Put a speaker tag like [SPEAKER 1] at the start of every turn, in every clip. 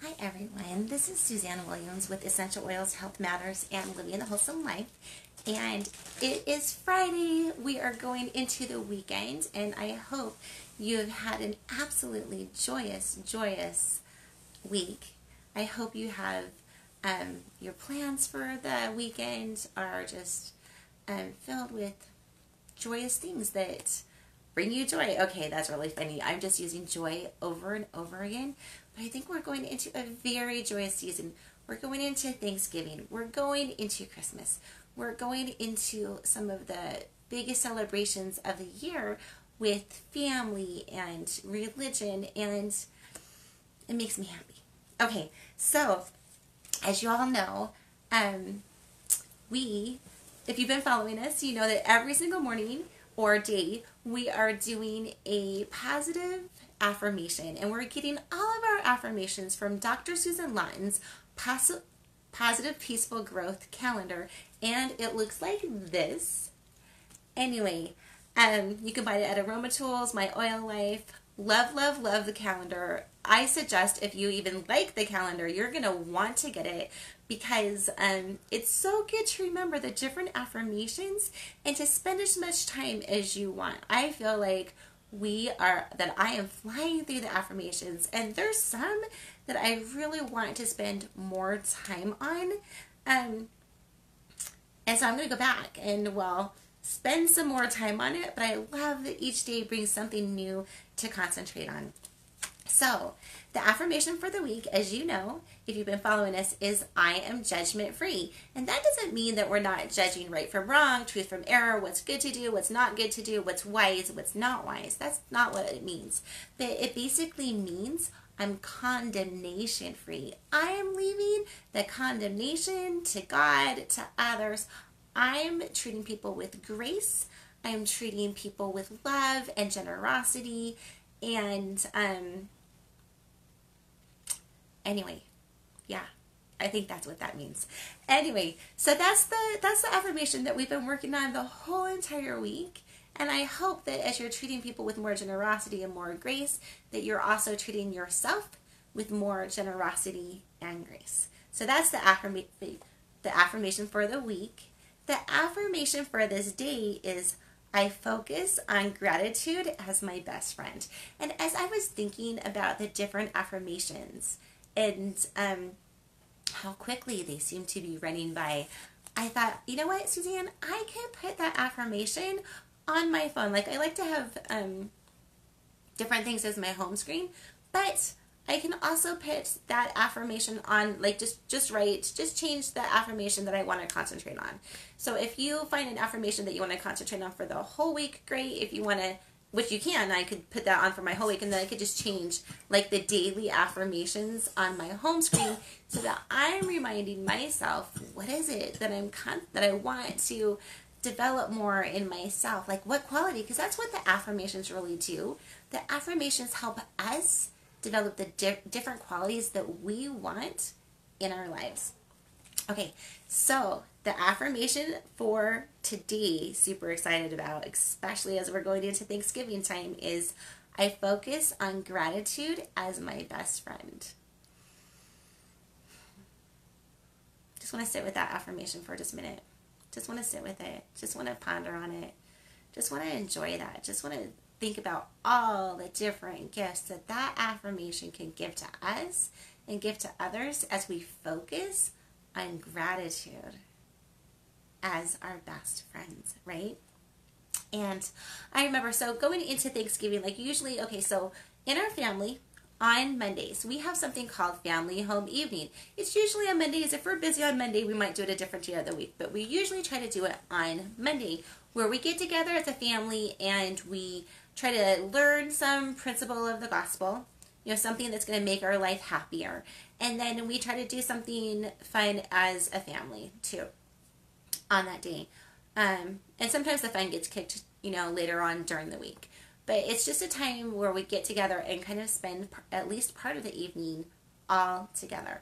[SPEAKER 1] Hi everyone, this is Suzanne Williams with Essential Oils, Health Matters, and Living the Wholesome Life. And it is Friday. We are going into the weekend, and I hope you have had an absolutely joyous week. I hope you have your plans for the weekend are just filled with joyous things that bring you joy. Okay, that's really funny. I'm just using joy over and over again. But I think we're going into a very joyous season. We're going into Thanksgiving. We're going into Christmas. We're going into some of the biggest celebrations of the year with family and religion, and it makes me happy. Okay, so as you all know, if you've been following us, you know that every single morning or day we are doing a positive affirmation, and we're getting all of our affirmations from Dr. Susan Lawton's Positive Peaceful Growth Calendar, and it looks like this. Anyway, you can buy it at Aroma Tools, My Oil Life. Love the calendar. I suggest if you even like the calendar, you're going to want to get it because it's so good to remember the different affirmations and to spend as much time as you want. I feel like I am flying through the affirmations, and there's some that I really want to spend more time on. And so I'm going to go back and, spend some more time on it, but I love that each day brings something new to concentrate on. So, the affirmation for the week, as you know, if you've been following us, is I am judgment free. And that doesn't mean that we're not judging right from wrong, truth from error, what's good to do, what's not good to do, what's wise, what's not wise. That's not what it means. But it basically means I'm condemnation free. I am leaving the condemnation to God, to others. I'm treating people with grace. I'm treating people with love and generosity. And anyway, yeah, I think that's what that means. Anyway, so that's the affirmation that we've been working on the whole entire week. And I hope that as you're treating people with more generosity and more grace, that you're also treating yourself with more generosity and grace. So that's the affirmation for the week. The affirmation for this day is I focus on gratitude as my best friend. And as I was thinking about the different affirmations and how quickly they seem to be running by, I thought, you know what, Suzanne, I can put that affirmation on my phone. Like, I like to have different things as my home screen, but I can also put that affirmation on, like, just change the affirmation that I want to concentrate on. So if you find an affirmation that you want to concentrate on for the whole week, great. If you want to, which you can, I could put that on for my whole week, and then I could just change, like, the daily affirmations on my home screen so that I'm reminding myself, what is it that that I want to develop more in myself? Like, what quality? Because that's what the affirmations really do. The affirmations help us develop the different qualities that we want in our lives. Okay, so the affirmation for today, super excited about, especially as we're going into Thanksgiving time, is I focus on gratitude as my best friend. Just want to sit with that affirmation for just a minute. Just want to sit with it. Just want to ponder on it. Just want to enjoy that. Just want to think about all the different gifts that affirmation can give to us and give to others as we focus on gratitude as our best friends, right? And I remember, so going into Thanksgiving, like usually, okay, so in our family, on Mondays, we have something called Family Home Evening. It's usually on Mondays. If we're busy on Monday, we might do it a different day of the week, but we usually try to do it on Monday, where we get together as a family and we try to learn some principle of the gospel, something that's going to make our life happier. And then we try to do something fun as a family, too, on that day. And sometimes the fun gets kicked, later on during the week. But it's just a time where we get together and kind of spend at least part of the evening all together.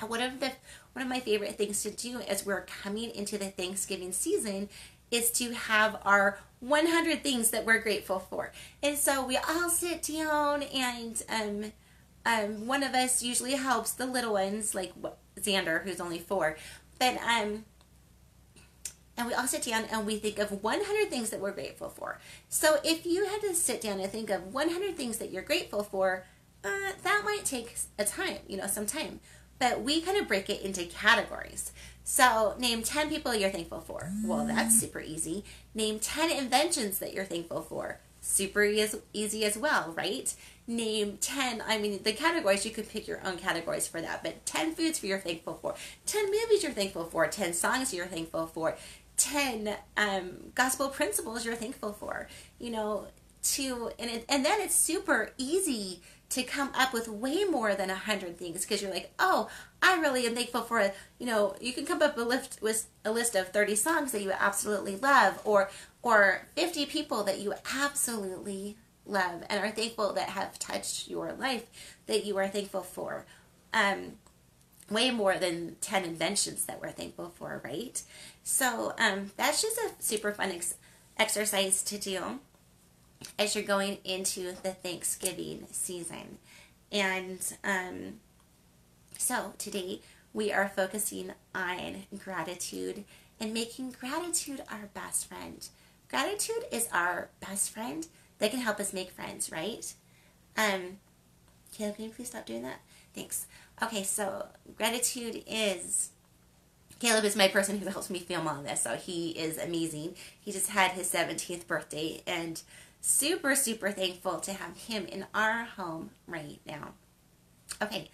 [SPEAKER 1] One of my favorite things to do as we're coming into the Thanksgiving season is to have our 100 things that we're grateful for. And so we all sit down and one of us usually helps the little ones, like Xander, who's only 4. But and we all sit down and we think of 100 things that we're grateful for. So if you had to sit down and think of 100 things that you're grateful for, that might take some time. But we kind of break it into categories. So name 10 people you're thankful for. Well, that's super easy. Name 10 inventions that you're thankful for. Super easy as well, right? Name 10, the categories, you could pick your own categories for that, but 10 foods you're thankful for, 10 movies you're thankful for, 10 songs you're thankful for, 10 gospel principles you're thankful for, and then it's super easy to come up with way more than 100 things, because you're like, oh, I really am thankful for, you can come up with a list of 30 songs that you absolutely love, or 50 people that you absolutely love and are thankful that have touched your life that you are thankful for. Way more than 10 inventions that we're thankful for, right? So that's just a super fun exercise to do as you're going into the Thanksgiving season. And so today we are focusing on gratitude and making gratitude our best friend. Gratitude is our best friend that can help us make friends, right? Caleb, can you please stop doing that? Thanks. Okay, so Caleb is my person who helps me film all this, so he is amazing. He just had his 17th birthday, and super, super thankful to have him in our home right now. Okay,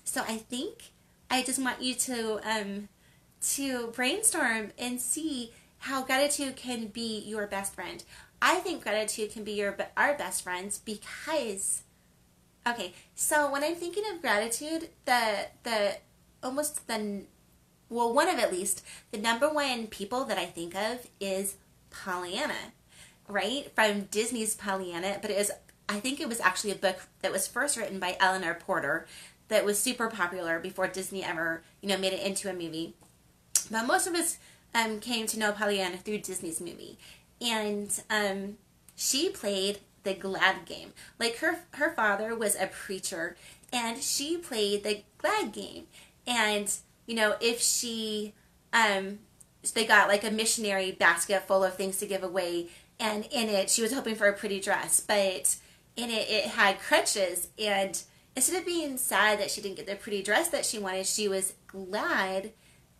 [SPEAKER 1] so I think I just want you to brainstorm and see how gratitude can be your best friend. I think gratitude can be our best friends because, okay, so when I'm thinking of gratitude, one of at least, the number one people that I think of is Pollyanna, right? From Disney's Pollyanna, but I think it was actually a book that was first written by Eleanor Porter that was super popular before Disney ever, made it into a movie. But most of us came to know Pollyanna through Disney's movie. And she played the glad game. Like her father was a preacher, and she played the glad game. And, if they got like a missionary basket full of things to give away, and in it she was hoping for a pretty dress, but in it had crutches, and instead of being sad that she didn't get the pretty dress that she wanted, she was glad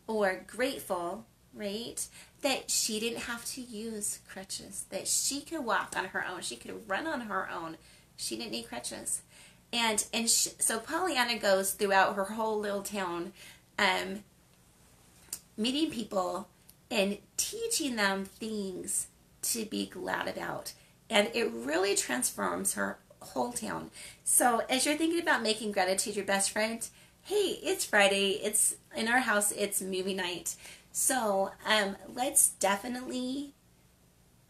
[SPEAKER 1] or grateful, right, that she didn't have to use crutches, that she could walk on her own, she could run on her own, she didn't need crutches. So Pollyanna goes throughout her whole little town, meeting people and teaching them things to be glad about. And it really transforms her whole town. So as you're thinking about making gratitude your best friend, hey, it's Friday, it's in our house, it's movie night. So let's definitely,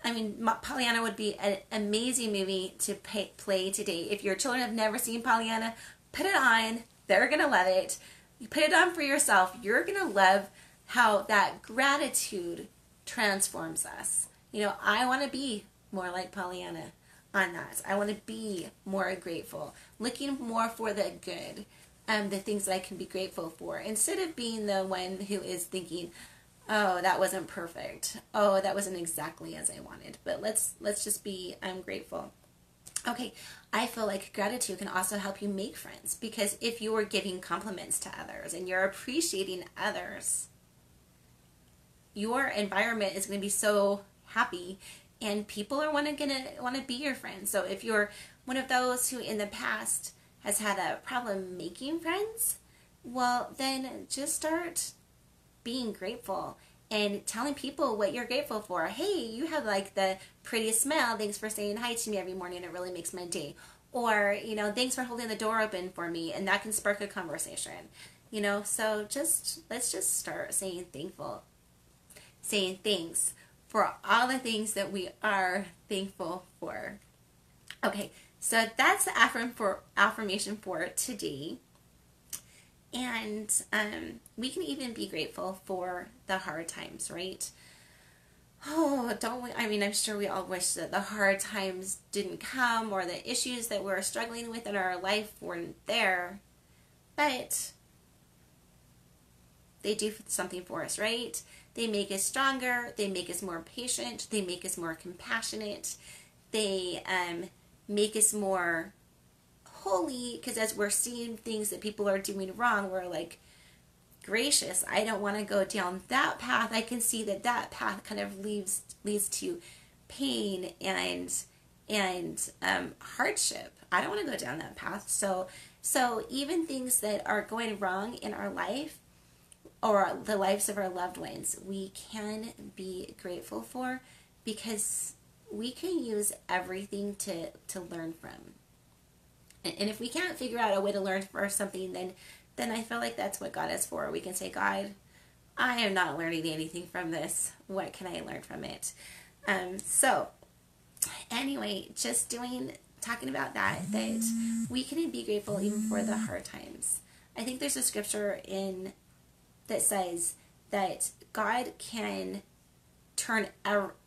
[SPEAKER 1] Pollyanna would be an amazing movie to play today. If your children have never seen Pollyanna, put it on. They're going to love it. You put it on for yourself. You're going to love how that gratitude transforms us. I want to be more like Pollyanna on that. I want to be more grateful, looking more for the good, the things that I can be grateful for, instead of being the one who is thinking, oh, that wasn't perfect. Oh, that wasn't exactly as I wanted. But let's just be grateful. Okay, I feel like gratitude can also help you make friends, because if you're giving compliments to others and you're appreciating others, your environment is going to be so happy, and people are going to want to be your friends. So if you're one of those who in the past has had a problem making friends, well, then just start being grateful and telling people what you're grateful for. Hey, you have like the prettiest smile. Thanks for saying hi to me every morning. It really makes my day. Or, thanks for holding the door open for me. And that can spark a conversation. So let's just start saying thanks for all the things that we are thankful for. Okay, so that's the affirmation for today. And we can even be grateful for the hard times, right? Oh, don't we? I mean, I'm sure we all wish that the hard times didn't come or the issues that we're struggling with in our life weren't there. But they do something for us, right? They make us stronger. They make us more patient. They make us more compassionate. They make us more holy, because as we're seeing things that people are doing wrong, we're like, gracious, I don't want to go down that path. I can see that that path kind of leads to pain and hardship. I don't want to go down that path. So even things that are going wrong in our life or the lives of our loved ones, we can be grateful for, because we can use everything to learn from. And if we can't figure out a way to learn for something, then I feel like that's what God is for. We can say, God, I am not learning anything from this. What can I learn from it? So anyway, just talking about that we can be grateful even for the hard times. I think there's a scripture that says that God can turn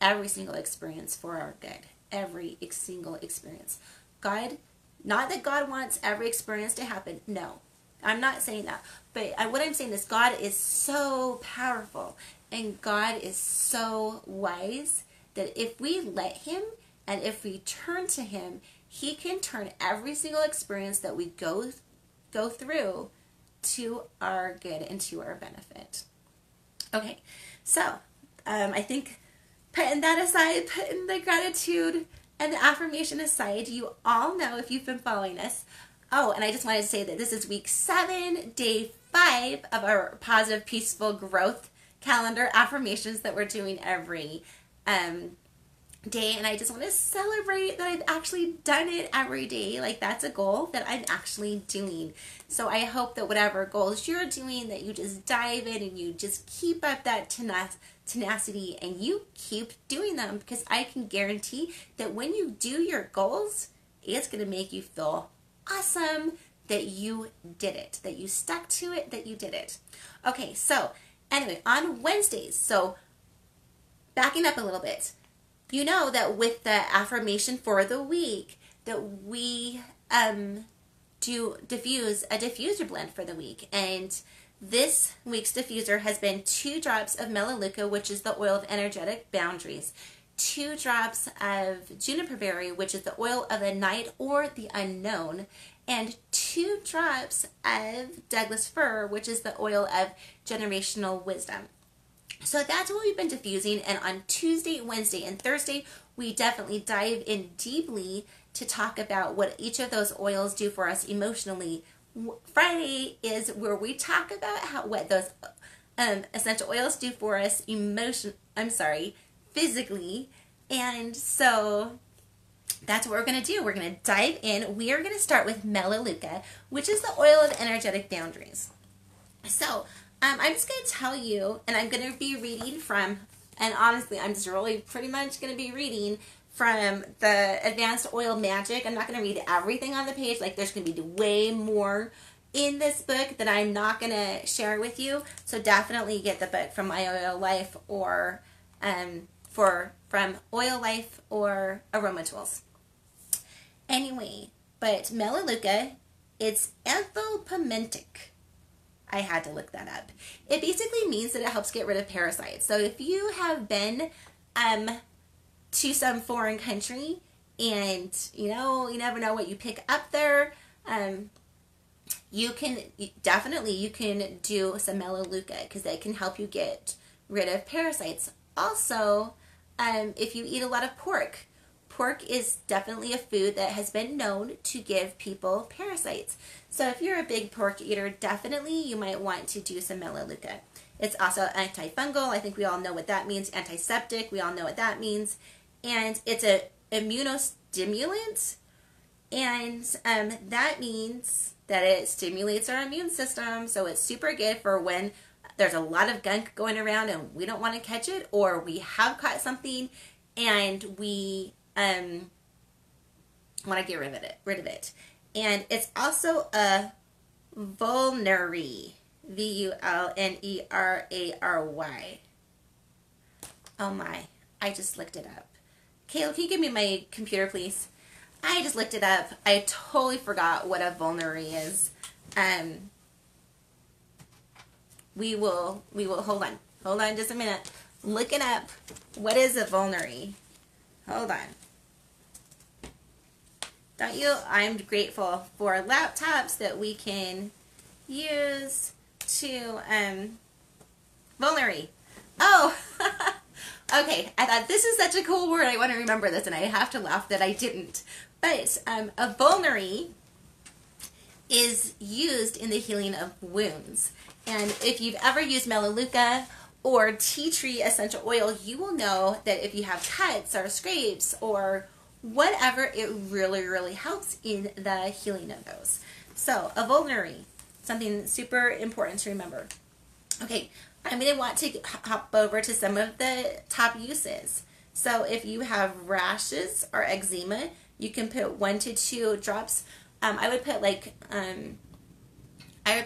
[SPEAKER 1] every single experience for our good. Every single experience. God, not that God wants every experience to happen. No, I'm not saying that. But what I'm saying is God is so powerful and God is so wise that if we let Him and if we turn to Him, He can turn every single experience that we go through to our good and to our benefit. Okay, so I think putting that aside, putting the gratitude and the affirmation aside, you all know, if you've been following us. Oh, and I just wanted to say that this is week 7, day 5 of our positive, peaceful growth calendar affirmations that we're doing every day. And I just want to celebrate that I've actually done it every day. Like, that's a goal that I'm actually doing. So I hope that whatever goals you're doing, that you just dive in and you just keep up that tenacity and you keep doing them, because I can guarantee that when you do your goals, it's going to make you feel awesome that you did it, that you stuck to it, that you did it. Okay, so anyway, on Wednesdays, so backing up a little bit, you know that with the affirmation for the week that we do diffuse a diffuser blend for the week. And this week's diffuser has been 2 drops of Melaleuca, which is the oil of energetic boundaries, 2 drops of Juniper Berry, which is the oil of the night or the unknown, and 2 drops of Douglas Fir, which is the oil of generational wisdom. So that's what we've been diffusing, and on Tuesday, Wednesday, and Thursday, we definitely dive in deeply to talk about what each of those oils do for us emotionally. Friday is where we talk about what those essential oils do for us physically. And so that's what we're going to do. We're going to dive in. We are going to start with Melaleuca, which is the oil of energetic boundaries. So I'm just going to tell you, and I'm going to be reading from, and honestly, I'm just really pretty much going to be reading from the Advanced Oil Magic. I'm not going to read everything on the page. Like, there's going to be way more in this book that I'm not going to share with you. So definitely get the book from My Oil Life or from Oil Life or Aroma Tools. Anyway, but Melaleuca, it's anthropomentic. I had to look that up. It basically means that it helps get rid of parasites. So if you have been to some foreign country and you never know what you pick up there, you can do some Melaleuca, because that can help you get rid of parasites. Also, if you eat a lot of pork is definitely a food that has been known to give people parasites. So if you're a big pork eater, definitely you might want to do some Melaleuca. It's also antifungal. I think we all know what that means. Antiseptic, we all know what that means. And it's a immunostimulant, and that means that it stimulates our immune system. So it's super good for when there's a lot of gunk going around and we don't want to catch it, or we have caught something and we want to get rid of it. And it's also a vulnerary, vulnerary. Oh my, I just looked it up. Caleb, can you give me my computer, please? I just looked it up. I totally forgot what a vulnerary is. We will hold on just a minute. Looking up, what is a vulnerary? Hold on. Don't you? I'm grateful for laptops that we can use to, vulnerary. Oh, okay. I thought this is such a cool word. I want to remember this, and I have to laugh that I didn't. But a vulnerary is used in the healing of wounds. And if you've ever used Melaleuca or tea tree essential oil, you will know that if you have cuts or scrapes or whatever, it really, really helps in the healing of those. So a vulnerary, something super important to remember. Okay, I'm going to want to hop over to some of the top uses. So if you have rashes or eczema, you can put 1 to 2 drops. I would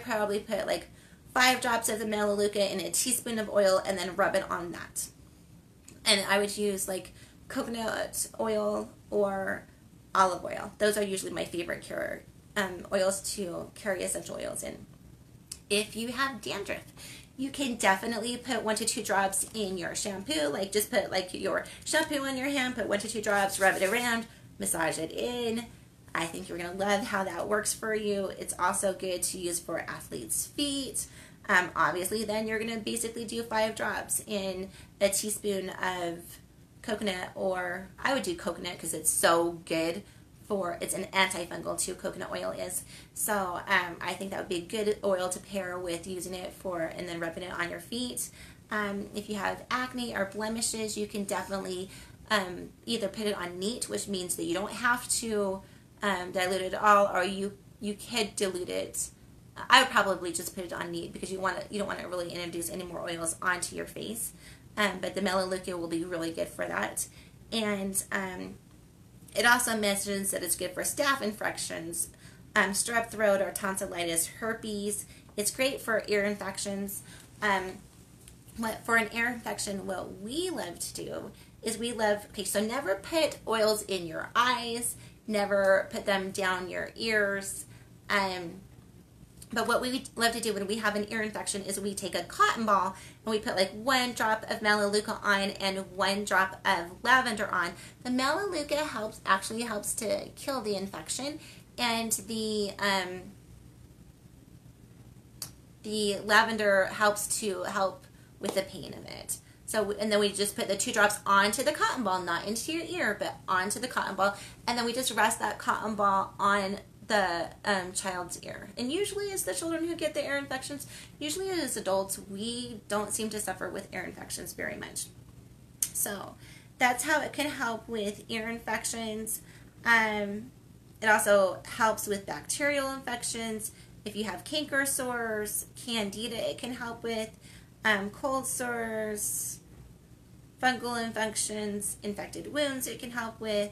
[SPEAKER 1] probably put like 5 drops of the Melaleuca in a teaspoon of oil and then rub it on that. And I would use like coconut oil or olive oil. Those are usually my favorite oils to carry essential oils in. If you have dandruff, you can definitely put 1 to 2 drops in your shampoo. Like just put like your shampoo on your hand, put 1 to 2 drops, rub it around, massage it in. I think you're going to love how that works for you. It's also good to use for athletes' feet. Obviously, then you're going to basically do 5 drops in a teaspoon of coconut, or I would do coconut because it's so good for, it's an antifungal too, coconut oil is. So I think that would be a good oil to pair with using it for, and then rubbing it on your feet. If you have acne or blemishes, you can definitely either put it on neat, which means that you don't have to dilute it all, or you could dilute it. I would probably just put it on neat because you don't want to really introduce any more oils onto your face. But the Melaleuca will be really good for that. And it also mentions that it's good for staph infections, strep throat or tonsillitis, herpes. It's great for ear infections. For an ear infection, what we love to do is so never put oils in your eyes, never put them down your ears. But what we love to do when we have an ear infection is we take a cotton ball and we put like 1 drop of Melaleuca on and 1 drop of lavender on. The Melaleuca actually helps to kill the infection, and the lavender helps with the pain of it. So, and then we just put the 2 drops onto the cotton ball, not into your ear, but onto the cotton ball, and then we just rest that cotton ball on the child's ear. And usually it's the children who get the ear infections. Usually as adults, we don't seem to suffer with ear infections very much. So that's how it can help with ear infections. It also helps with bacterial infections. If you have canker sores, candida, it can help with cold sores, fungal infections, infected wounds, it can help with.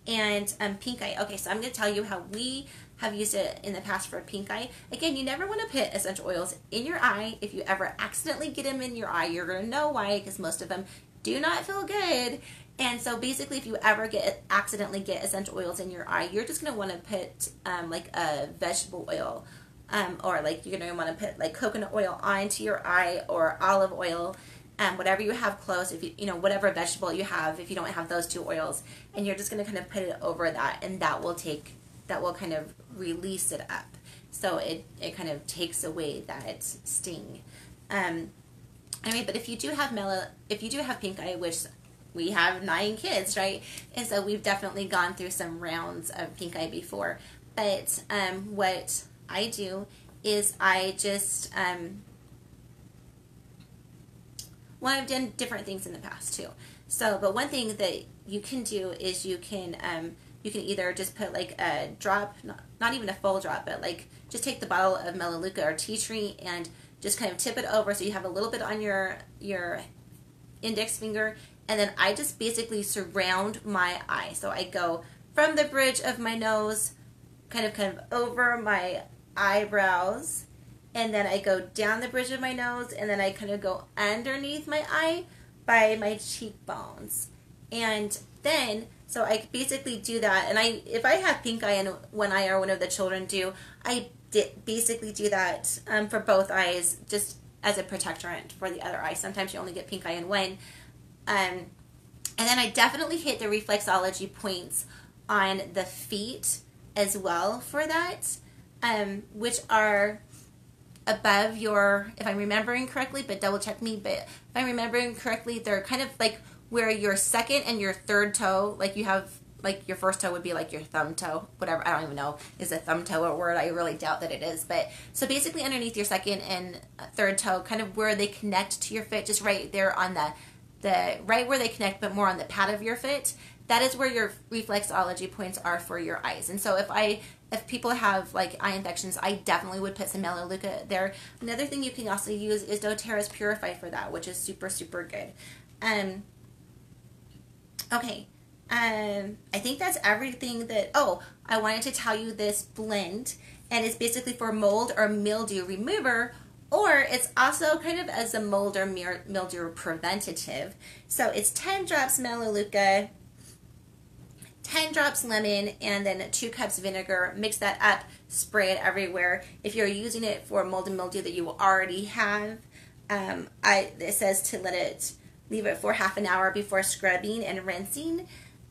[SPEAKER 1] And pink eye. Okay, so I'm going to tell you how we have used it in the past for pink eye. Again, you never want to put essential oils in your eye. If you ever accidentally get them in your eye, you're going to know why, because most of them do not feel good. And so basically, if you ever accidentally get essential oils in your eye, you're just going to want to put like a vegetable oil, or like you're going to want to put like coconut oil onto your eye, or olive oil. Whatever you have close, if you know whatever vegetable you have, if you don't have those 2 oils, and you're just going to kind of put it over that, and that will kind of release it up, so it kind of takes away that sting. Anyway, but if you do have pink eye, which we have 9 kids, right? And so we've definitely gone through some rounds of pink eye before. But what I do is I just well, I've done different things in the past too. So, but one thing that you can do is you can either just put like a drop, not even a full drop, but like just take the bottle of Melaleuca or tea tree and just kind of tip it over so you have a little bit on your index finger, and then I just basically surround my eye. So I go from the bridge of my nose, kind of over my eyebrows, and then I go down the bridge of my nose, and then I kind of go underneath my eye by my cheekbones. And then, so I basically do that, and if I have pink eye in one eye or one of the children do, I basically do that for both eyes, just as a protectorant for the other eye. Sometimes you only get pink eye in one. And then I definitely hit the reflexology points on the feet as well for that, which are above your, if I'm remembering correctly, but double check me, but if I'm remembering correctly, they're kind of like where your second and your third toe, like you have, like your first toe would be like your thumb toe, whatever, I don't even know, is a thumb toe a word? I really doubt that it is, but so basically underneath your second and third toe, kind of where they connect to your foot, just right there on the right where they connect, but more on the pad of your foot, that is where your reflexology points are for your eyes. And so if people have like eye infections, I definitely would put some Melaleuca there. Another thing you can also use is doTERRA's Purify for that, which is super, super good. Okay. I think that's everything that, I wanted to tell you this blend, and it's basically for mold or mildew remover, or it's also kind of as a mold or mildew preventative. So it's 10 drops Melaleuca, 10 drops lemon, and then 2 cups vinegar. Mix that up, spray it everywhere. If you're using it for mold and mildew that you already have, it says to leave it for half an hour before scrubbing and rinsing.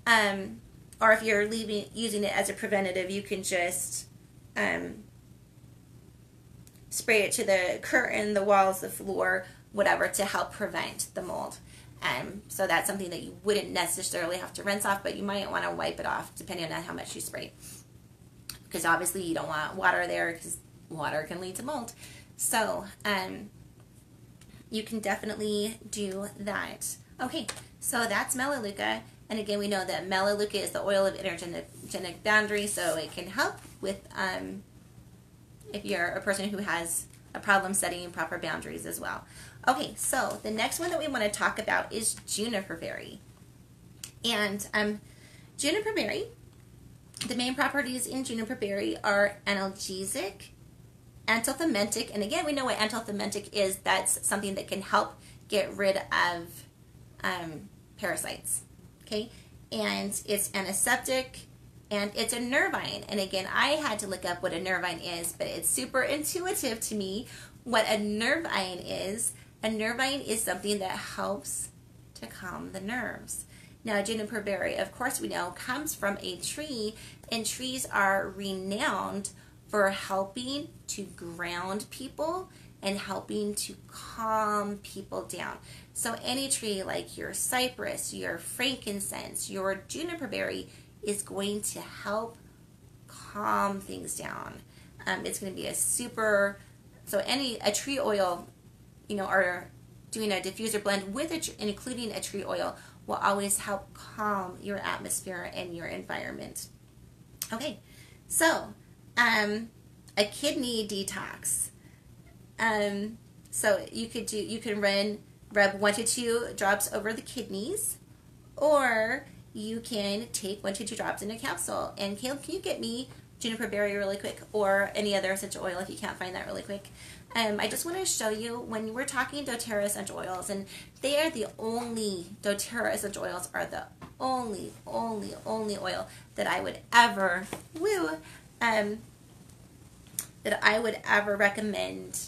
[SPEAKER 1] Or if you're using it as a preventative, you can just spray it to the curtain, the walls, the floor, whatever, to help prevent the mold. So that's something that you wouldn't necessarily have to rinse off, but you might want to wipe it off depending on how much you spray. Because obviously you don't want water there, because water can lead to mold. So you can definitely do that. Okay, so that's Melaleuca. And again, we know that Melaleuca is the oil of energetic boundary, so it can help with if you're a person who has a problem setting proper boundaries as well. Okay, so the next one that we want to talk about is Juniper Berry. And Juniper Berry, the main properties in Juniper Berry are analgesic, antithymentic, and again, we know what antithymentic is. That's something that can help get rid of parasites. Okay, and it's antiseptic, and it's a nervine. And again, I had to look up what a nervine is, but it's super intuitive to me what a nervine is. A nervine is something that helps to calm the nerves. Now, Juniper Berry, of course we know, comes from a tree, and trees are renowned for helping to ground people and helping to calm people down. So any tree like your cypress, your frankincense, your juniper berry is going to help calm things down. It's going to be a tree oil, or doing a diffuser blend with including a tree oil will always help calm your atmosphere and your environment. Okay, so a kidney detox. So you can rub 1 to 2 drops over the kidneys, or you can take 1 to 2 drops in a capsule. And Caleb, can you get me juniper berry really quick, or any other essential oil if you can't find that really quick? I just want to show you, when we're talking doTERRA essential oils, and doTERRA essential oils are the only oil that I would ever recommend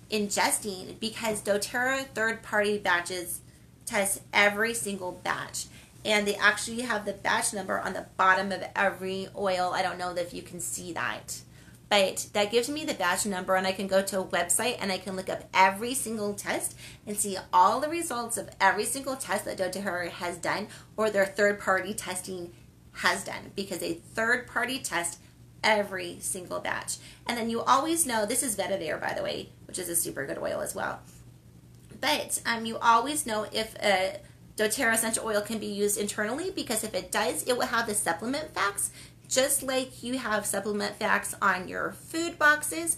[SPEAKER 1] ingesting, because doTERRA third-party batches test every single batch, and they actually have the batch number on the bottom of every oil. I don't know if you can see that, but that gives me the batch number, and I can go to a website and I can look up every single test and see all the results of every single test that doTERRA has done or their third-party testing has done, because a third-party test every single batch. And then you always know, this is vetiver, by the way, which is a super good oil as well. But you always know if a doTERRA essential oil can be used internally, because if it does, it will have the supplement facts, just like you have supplement facts on your food boxes.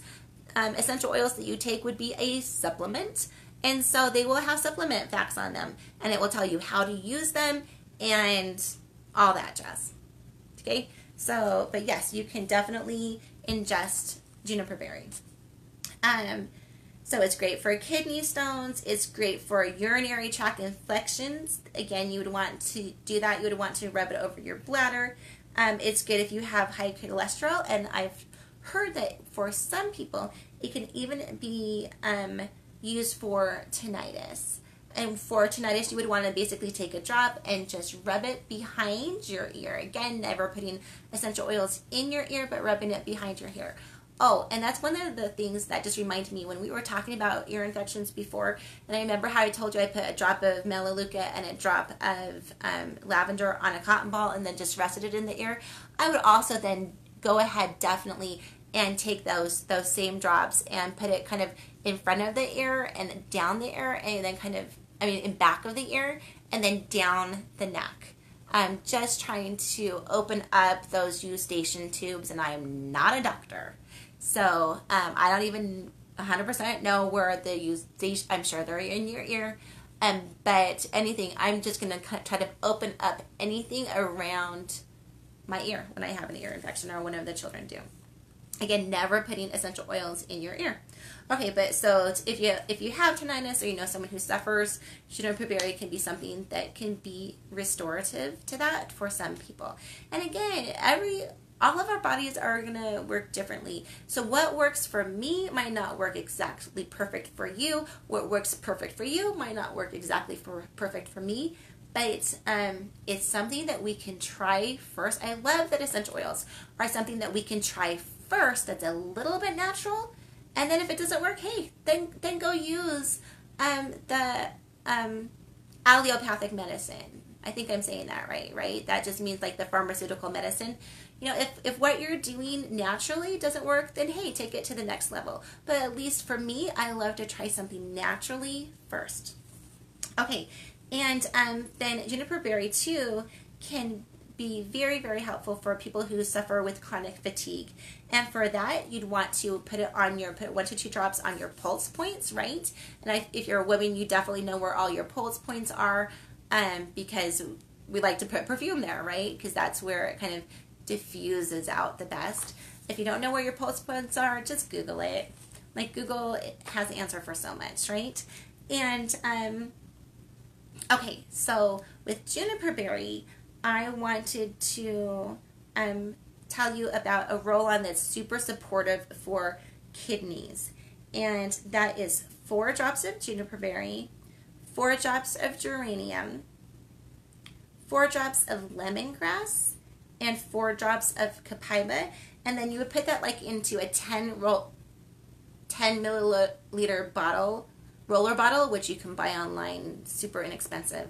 [SPEAKER 1] Essential oils that you take would be a supplement, and so they will have supplement facts on them, and it will tell you how to use them and all that jazz. Okay, so, but yes, you can definitely ingest juniper berry. So it's great for kidney stones. It's great for urinary tract infections. Again, you would want to do that. You would want to rub it over your bladder. It's good if you have high cholesterol, and I've heard that for some people it can even be used for tinnitus. And for tinnitus, you would want to basically take a drop and just rub it behind your ear. Again, never putting essential oils in your ear, but rubbing it behind your ear. Oh, and that's one of the things that just reminded me when we were talking about ear infections before. And I remember how I told you I put a drop of Melaleuca and a drop of lavender on a cotton ball and then just rested it in the ear. I would also then go ahead definitely and take those same drops and put it kind of in front of the ear and down the ear, and then kind of, in back of the ear and then down the neck. I'm just trying to open up those eustachian tubes, and I am not a doctor. So I don't even 100% know where the eustachian, I'm sure they're in your ear. But anything, I'm just going to try to open up anything around my ear when I have an ear infection, or one of the children do. Again, never putting essential oils in your ear. Okay, but so if you have tinnitus, or you know someone who suffers, Juniper Berry can be something that can be restorative to that for some people. And again, all of our bodies are going to work differently. So what works for me might not work exactly perfect for you. What works perfect for you might not work exactly perfect for me. But it's something that we can try first. I love that essential oils are something that we can try first that's a little bit natural. And then if it doesn't work, hey, then go use the allopathic medicine. I think I'm saying that right? That just means like the pharmaceutical medicine. If what you're doing naturally doesn't work, then hey, take it to the next level. But at least for me, I love to try something naturally first. Okay, and then Juniper Berry too can be very, very helpful for people who suffer with chronic fatigue. And for that, you'd want to put 1 to 2 drops on your pulse points, right? And if you're a woman, you definitely know where all your pulse points are, because we like to put perfume there, right? Because that's where it kind of diffuses out the best. If you don't know where your pulse points are, just Google it. Like Google has the answer for so much, right? And okay, so with Juniper Berry, I wanted to tell you about a roll-on that's super supportive for kidneys. And that is 4 drops of Juniper Berry, 4 drops of geranium, 4 drops of lemongrass, and 4 drops of copaiba. And then you would put that like into a 10 milliliter roller bottle, which you can buy online, super inexpensive.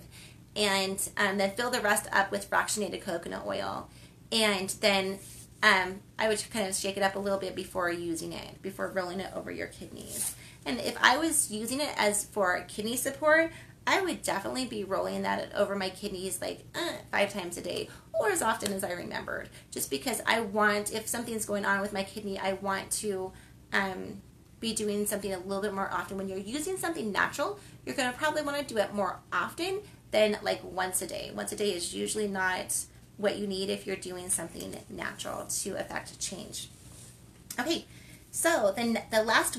[SPEAKER 1] And then fill the rest up with fractionated coconut oil. And then I would kind of shake it up a little bit before using it, before rolling it over your kidneys. And if I was using it as for kidney support, I would definitely be rolling that over my kidneys like 5 times a day, or as often as I remembered. Just because if something's going on with my kidney, I want to be doing something a little bit more often. When you're using something natural, you're going to probably want to do it more often than like once a day. Once a day is usually not what you need if you're doing something natural to affect change. Okay, so then the last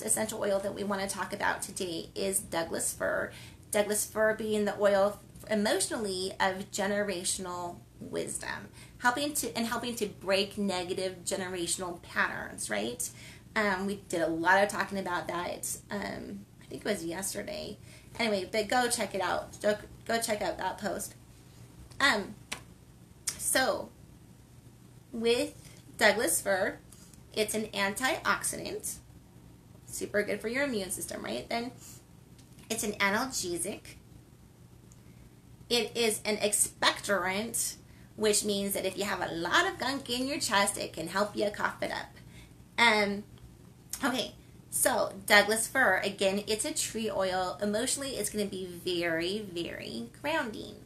[SPEAKER 1] essential oil that we want to talk about today is Douglas Fir. Douglas Fir being the oil emotionally of generational wisdom, helping to break negative generational patterns, right? We did a lot of talking about that. I think it was yesterday. Anyway, but go check it out. Go check out that post. So, with Douglas Fir, it's an antioxidant. Super good for your immune system, right? Then it's an analgesic. It is an expectorant, which means that if you have a lot of gunk in your chest, it can help you cough it up. Okay. So, Douglas Fir, again, it's a tree oil. Emotionally, it's going to be very, very grounding.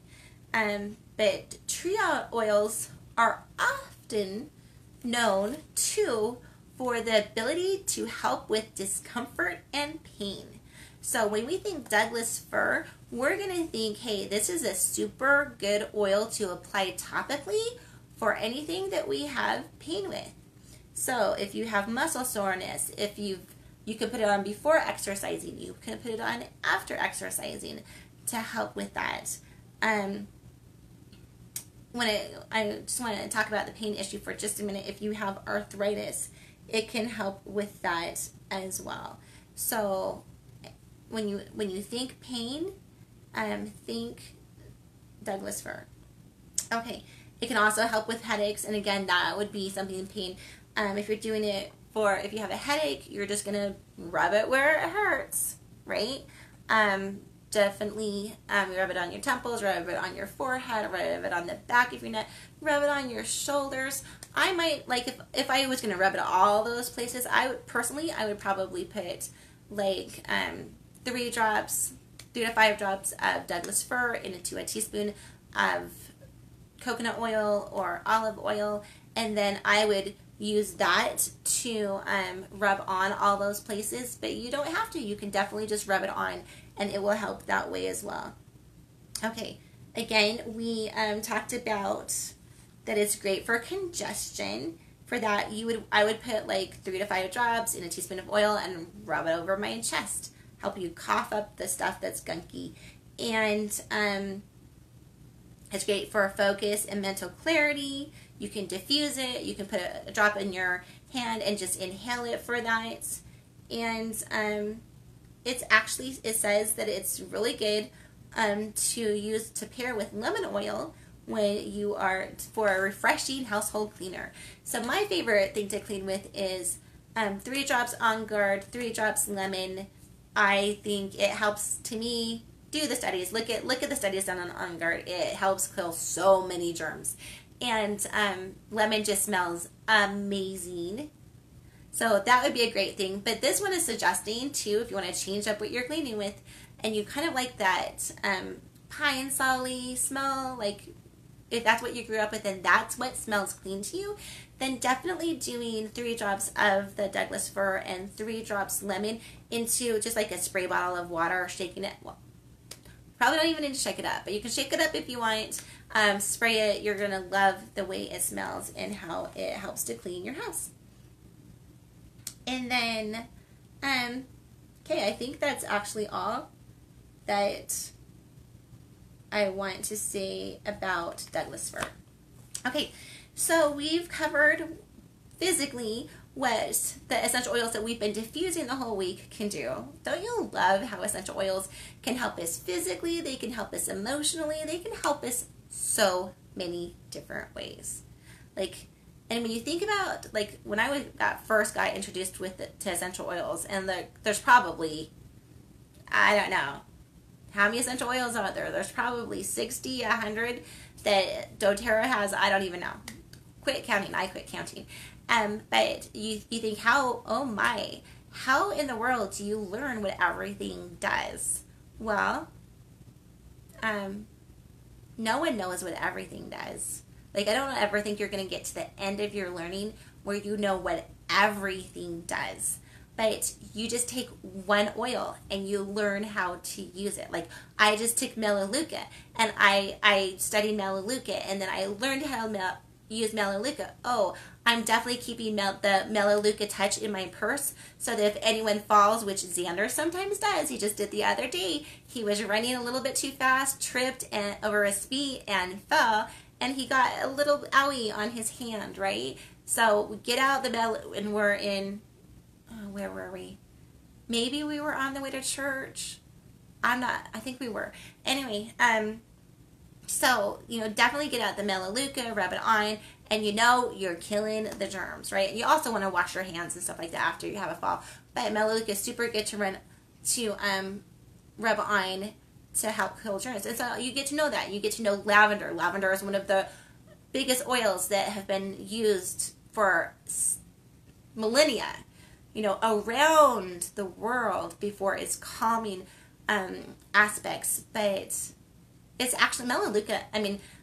[SPEAKER 1] But tree oils are often known, too, for the ability to help with discomfort and pain. So, when we think Douglas Fir, we're going to think, hey, this is a super good oil to apply topically for anything that we have pain with. So, if you have muscle soreness, if you've You can put it on before exercising. You can put it on after exercising to help with that. I just want to talk about the pain issue for just a minute. If you have arthritis, it can help with that as well. So when you think pain, think Douglas Fir. Okay, it can also help with headaches, and again, that would be something in pain. If you're doing it if you have a headache, you're just gonna rub it where it hurts, right? Definitely rub it on your temples, rub it on your forehead, rub it on the back of your neck, rub it on your shoulders. I might, like, if I was gonna rub it all those places, I would probably put like 3 to 5 drops of Douglas Fir into a teaspoon of coconut oil or olive oil, and then I would use that to rub on all those places. But you don't have to. You can definitely just rub it on, and it will help that way as well. Okay, again, we talked about that it's great for congestion. For that, I would put like 3 to 5 drops in a teaspoon of oil and rub it over my chest. Help you cough up the stuff that's gunky. And it's great for focus and mental clarity. You can diffuse it. You can put a drop in your hand and just inhale it for that. And it says that it's really good to pair with lemon oil when you are for a refreshing household cleaner. So my favorite thing to clean with is 3 drops On Guard, 3 drops lemon. I think it helps, to me. Do the studies. Look at the studies done on Guard. It helps kill so many germs. And lemon just smells amazing. So that would be a great thing. But this one is suggesting too, if you want to change up what you're cleaning with, and you kind of like that pine solly smell, like if that's what you grew up with and that's what smells clean to you, then definitely doing 3 drops of the Douglas Fir and 3 drops lemon into just like a spray bottle of water, shaking it. Well, probably don't even need to shake it up, but you can shake it up if you want. Spray it. You're going to love the way it smells and how it helps to clean your house. And then, okay, I think that's actually all that I want to say about Douglas Fir. Okay, so we've covered physically what the essential oils that we've been diffusing the whole week can do. Don't you love how essential oils can help us physically? They can help us emotionally. They can help us so many different ways. Like, and when you think about, like, when I first got introduced to essential oils, and there's probably, I don't know, how many essential oils are there? There's probably 60, 100 that doTERRA has. I don't even know. Quit counting. I quit counting. But you think, how in the world do you learn what everything does? Well, no one knows what everything does. Like, I don't ever think you're going to get to the end of your learning where you know what everything does. But you just take one oil and you learn how to use it. Like, I just took Melaleuca and I studied Melaleuca, and then I learned how to use Melaleuca. Oh, I'm definitely keeping the Melaleuca touch in my purse so that if anyone falls, which Xander sometimes does, he just did the other day, he was running a little bit too fast, tripped over his feet and fell, and he got a little owie on his hand, right? So we get out the and we're in, where were we? Maybe we were on the way to church. I think we were. Anyway, so, definitely get out the Melaleuca, rub it on, and you're killing the germs, right? You also want to wash your hands and stuff like that after you have a fall. But Melaleuca is super good to rub on to help kill germs. And so you get to know that. You get to know lavender. Lavender is one of the biggest oils that have been used for millennia, around the world before its calming aspects. But it's actually Melaleuca.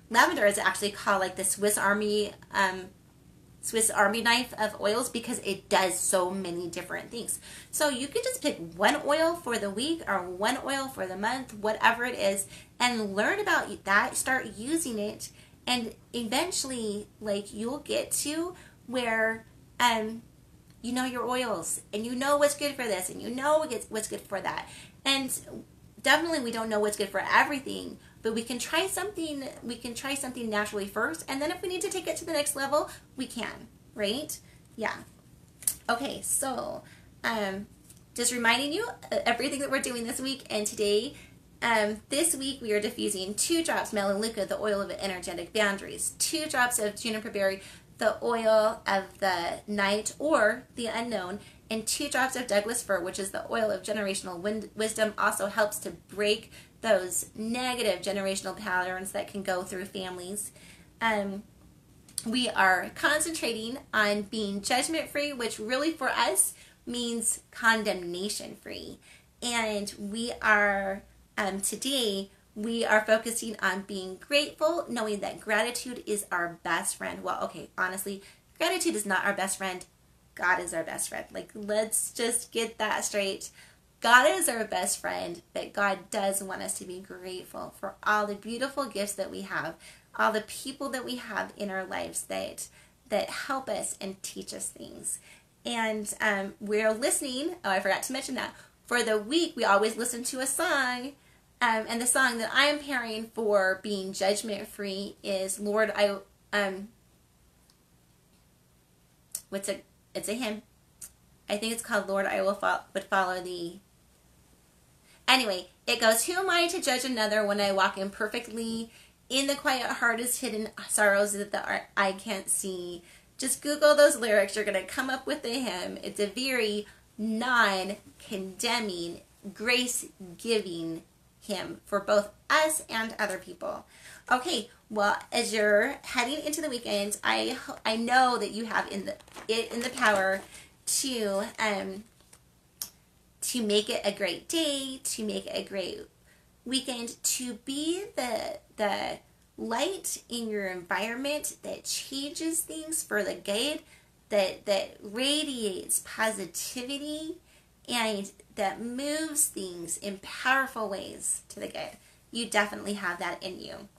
[SPEAKER 1] Lavender is actually called like the Swiss Army knife of oils because it does so many different things. So you can just pick one oil for the week or one oil for the month, whatever it is, and learn about that, start using it, and eventually, like, you'll get to where you know your oils, and you know what's good for this, and you know what's good for that. And definitely we don't know what's good for everything, but we can try something naturally first, and then if we need to take it to the next level, we can, right? Yeah. Okay, so just reminding you everything that we're doing this week. And today, this week we are diffusing 2 drops Melaleuca, the oil of energetic boundaries, 2 drops of Juniper Berry, the oil of the night or the unknown, and 2 drops of Douglas Fir, which is the oil of generational wisdom. Also helps to break those negative generational patterns that can go through families. We are concentrating on being judgment-free, which really for us means condemnation-free. And we are, today, we are focusing on being grateful, knowing that gratitude is our best friend. Well, okay, honestly, gratitude is not our best friend. God is our best friend. Like, let's just get that straight. God is our best friend, but God does want us to be grateful for all the beautiful gifts that we have, all the people that we have in our lives that help us and teach us things. And we're listening, oh, I forgot to mention that, for the week we always listen to a song. And the song that I am pairing for being judgment-free is Lord, it's a hymn. I think it's called Lord, I would follow thee. Anyway, it goes, who am I to judge another when I walk imperfectly? In the quiet heart is hidden sorrows that the eye can't see. Just Google those lyrics. You're going to come up with the hymn. It's a very non-condemning, grace-giving hymn for both us and other people. Okay, well, as you're heading into the weekend, I know that you have in the power to make it a great day, to make it a great weekend, to be the light in your environment that changes things for the good, that radiates positivity, and that moves things in powerful ways to the good. You definitely have that in you.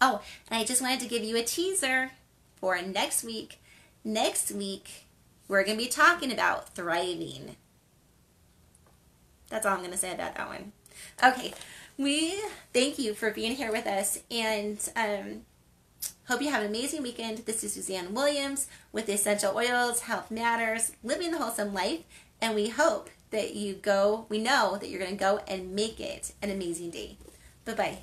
[SPEAKER 1] Oh, and I just wanted to give you a teaser for next week. Next week, we're going to be talking about thriving. That's all I'm going to say about that one. Okay, we thank you for being here with us, and hope you have an amazing weekend. This is Suzanne Williams with Essential Oils, Health Matters, Living the Wholesome Life, and we hope that we know that you're going to go and make it an amazing day. Bye-bye.